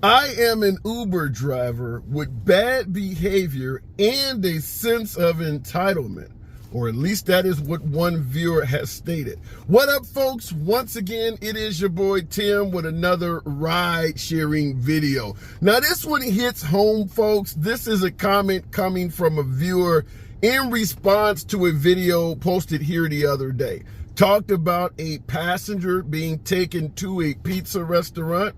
I am an Uber driver with bad behavior and a sense of entitlement, or at least that is what one viewer has stated. What up, folks? Once again, it is your boy Tim with another ride sharing video. Now, this one hits home, folks. This is a comment coming from a viewer in response to a video posted here the other day. Talked about a passenger being taken to a pizza restaurant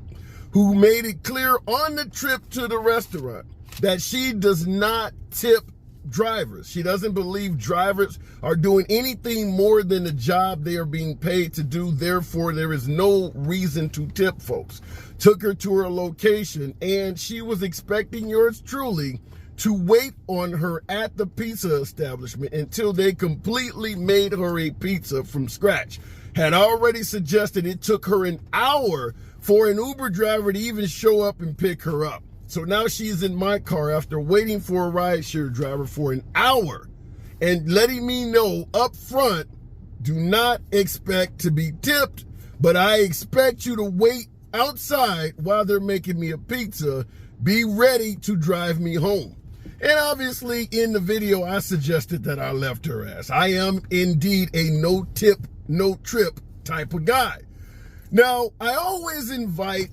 who made it clear on the trip to the restaurant that she does not tip drivers. She doesn't believe drivers are doing anything more than the job they are being paid to do. Therefore, there is no reason to tip folks. Took her to her location, and she was expecting yours truly to wait on her at the pizza establishment until they completely made her a pizza from scratch. Had already suggested it took her an hour for an Uber driver to even show up and pick her up. So now she's in my car after waiting for a rideshare driver for an hour and letting me know up front, do not expect to be tipped, but I expect you to wait outside while they're making me a pizza. Be ready to drive me home. And obviously in the video, I suggested that I left her ass. I am indeed a no tip, no trip type of guy. Now, I always invite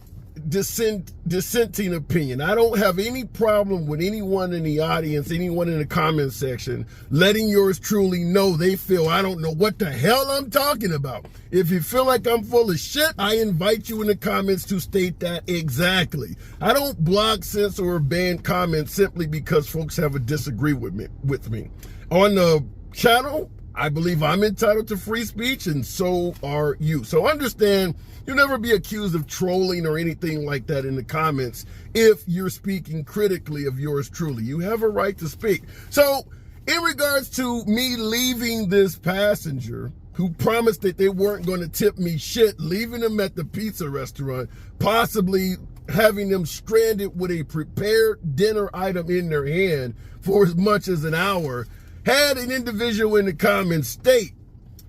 dissenting opinion. I don't have any problem with anyone in the audience, anyone in the comment section, letting yours truly know they feel I don't know what the hell I'm talking about. If you feel like I'm full of shit, I invite you in the comments to state that exactly. I don't block, censor, or ban comments simply because folks have a disagreement with me. On the channel, I believe I'm entitled to free speech, and so are you. So understand, you'll never be accused of trolling or anything like that in the comments if you're speaking critically of yours truly. You have a right to speak. So in regards to me leaving this passenger who promised that they weren't going to tip me shit, leaving them at the pizza restaurant, possibly having them stranded with a prepared dinner item in their hand for as much as an hour, had an individual in the comments state,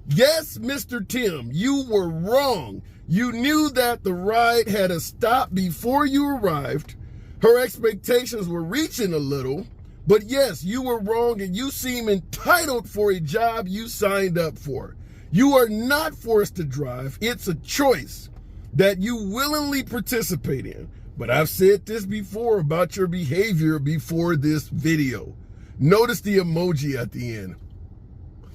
yes, Mr. Tim, you were wrong. You knew that the ride had a stop before you arrived. Her expectations were reaching a little, but yes, you were wrong and you seem entitled for a job you signed up for. You are not forced to drive. It's a choice that you willingly participate in. But I've said this before about your behavior before this video. Notice the emoji at the end.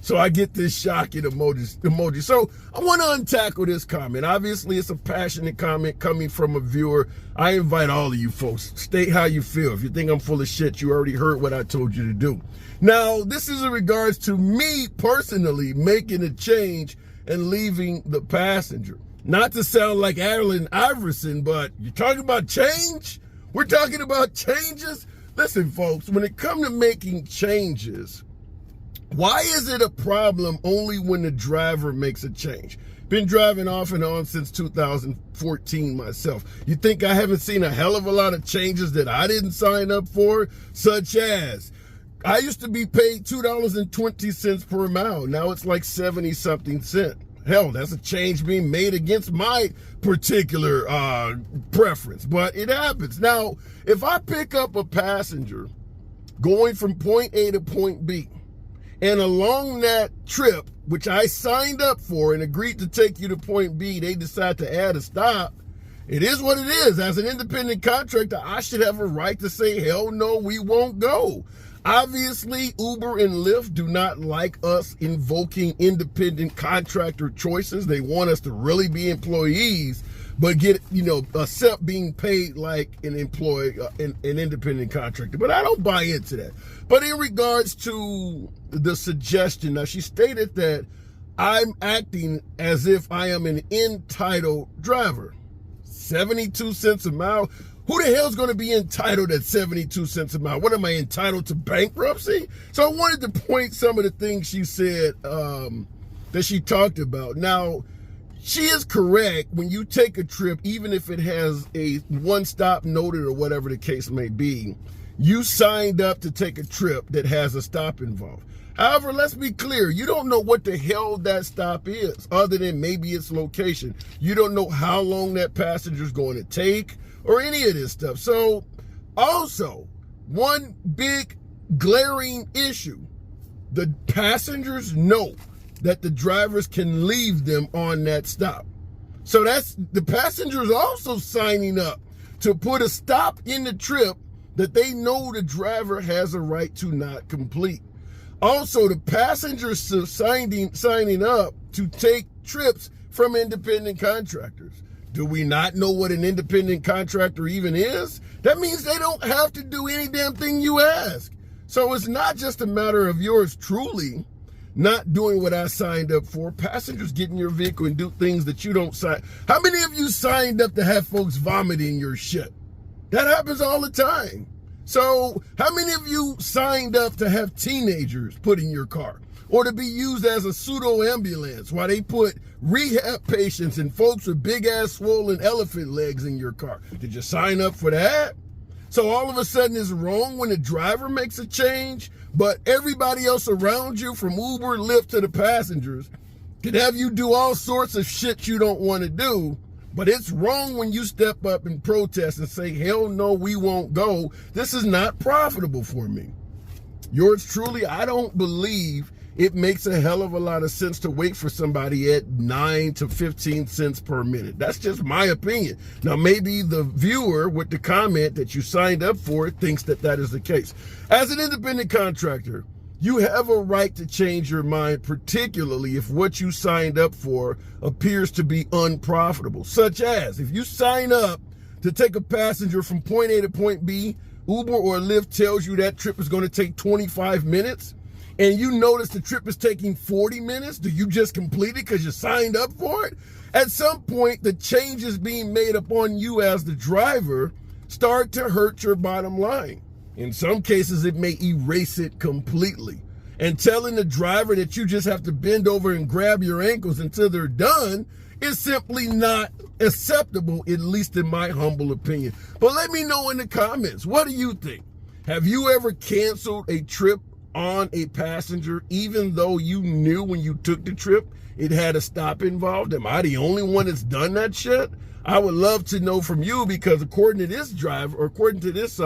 So I get this shocking emoji. So I want to untackle this comment. Obviously, it's a passionate comment coming from a viewer. I invite all of you folks, state how you feel. If you think I'm full of shit, you already heard what I told you to do. Now, this is in regards to me personally making a change and leaving the passenger. Not to sound like Allen Iverson, but you're talking about change? We're talking about changes? Listen, folks, when it comes to making changes, why is it a problem only when the driver makes a change? Been driving off and on since 2014 myself. You think I haven't seen a hell of a lot of changes that I didn't sign up for? Such as, I used to be paid $2.20 per mile. Now it's like 70-something cents. Hell, that's a change being made against my particular preference, but it happens. Now, if I pick up a passenger going from point A to point B, and along that trip, which I signed up for and agreed to take you to point B, they decide to add a stop, it is what it is. As an independent contractor, I should have a right to say, hell no, we won't go. Obviously, Uber and Lyft do not like us invoking independent contractor choices. They want us to really be employees, but get, accept being paid like an employee, an independent contractor. But I don't buy into that. But in regards to the suggestion, now she stated that I'm acting as if I am an entitled driver. 72 cents a mile. Who the hell's going to be entitled at 72 cents a mile? What am I, entitled to bankruptcy? So I wanted to point some of the things she said that she talked about. Now, she is correct. When you take a trip, even if it has a one-stop noted or whatever the case may be, you signed up to take a trip that has a stop involved. However, let's be clear. You don't know what the hell that stop is, other than maybe its location. You don't know how long that passenger is going to take, or any of this stuff. So also, one big glaring issue, the passengers know that the drivers can leave them on that stop. So that's the passengers also signing up to put a stop in the trip that they know the driver has a right to not complete. Also, the passengers signing up to take trips from independent contractors. Do we not know what an independent contractor even is? That means they don't have to do any damn thing you ask. So it's not just a matter of yours truly not doing what I signed up for. Passengers get in your vehicle and do things that you don't sign. How many of you signed up to have folks vomit in your shit? That happens all the time. So how many of you signed up to have teenagers put in your car or to be used as a pseudo ambulance while they put rehab patients and folks with big ass swollen elephant legs in your car? Did you sign up for that? So all of a sudden it's wrong when the driver makes a change, but everybody else around you, from Uber, Lyft to the passengers, can have you do all sorts of shit you don't want to do. But it's wrong when you step up and protest and say, hell no, we won't go. This is not profitable for me. Yours truly, I don't believe it makes a hell of a lot of sense to wait for somebody at 9 to 15 cents per minute. That's just my opinion. Now, maybe the viewer with the comment that you signed up for thinks that that is the case. As an independent contractor, you have a right to change your mind, particularly if what you signed up for appears to be unprofitable, such as if you sign up to take a passenger from point A to point B, Uber or Lyft tells you that trip is going to take 25 minutes, and you notice the trip is taking 40 minutes, do you just complete it because you signed up for it? At some point, the changes being made upon you as the driver start to hurt your bottom line. In some cases, it may erase it completely. And telling the driver that you just have to bend over and grab your ankles until they're done is simply not acceptable, at least in my humble opinion. But let me know in the comments, what do you think? Have you ever canceled a trip on a passenger, even though you knew when you took the trip it had a stop involved? Am I the only one that's done that shit? I would love to know from you, because according to this driver, or according to this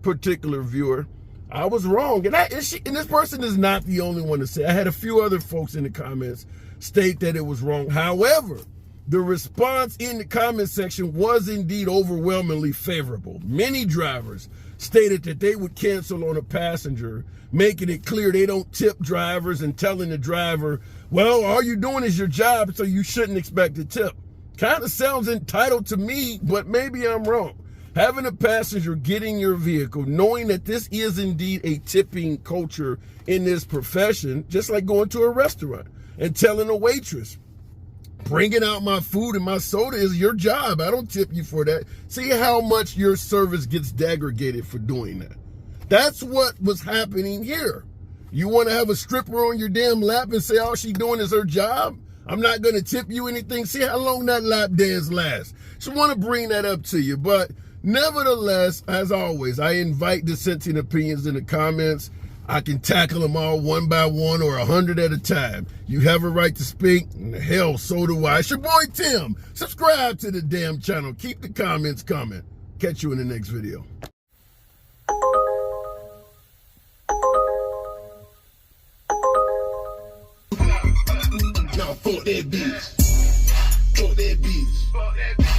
particular viewer, I was wrong. And this person is not the only one to say. I had a few other folks in the comments state that it was wrong. However, the response in the comment section was indeed overwhelmingly favorable. Many drivers stated that they would cancel on a passenger, making it clear they don't tip drivers and telling the driver, well, all you're doing is your job, so you shouldn't expect a tip. Kind of sounds entitled to me, but maybe I'm wrong. Having a passenger get in your vehicle, knowing that this is indeed a tipping culture in this profession, just like going to a restaurant and telling a waitress, bringing out my food and my soda is your job. I don't tip you for that. See how much your service gets degraded for doing that. That's what was happening here. You want to have a stripper on your damn lap and say all she's doing is her job? I'm not going to tip you anything. See how long that lap dance lasts. Just want to bring that up to you. But nevertheless, as always, I invite dissenting opinions in the comments. I can tackle them all one by one or 100 at a time. You have a right to speak, and hell, so do I. It's your boy Tim. Subscribe to the damn channel. Keep the comments coming. Catch you in the next video. Now fuck that bitch. Fuck that bitch.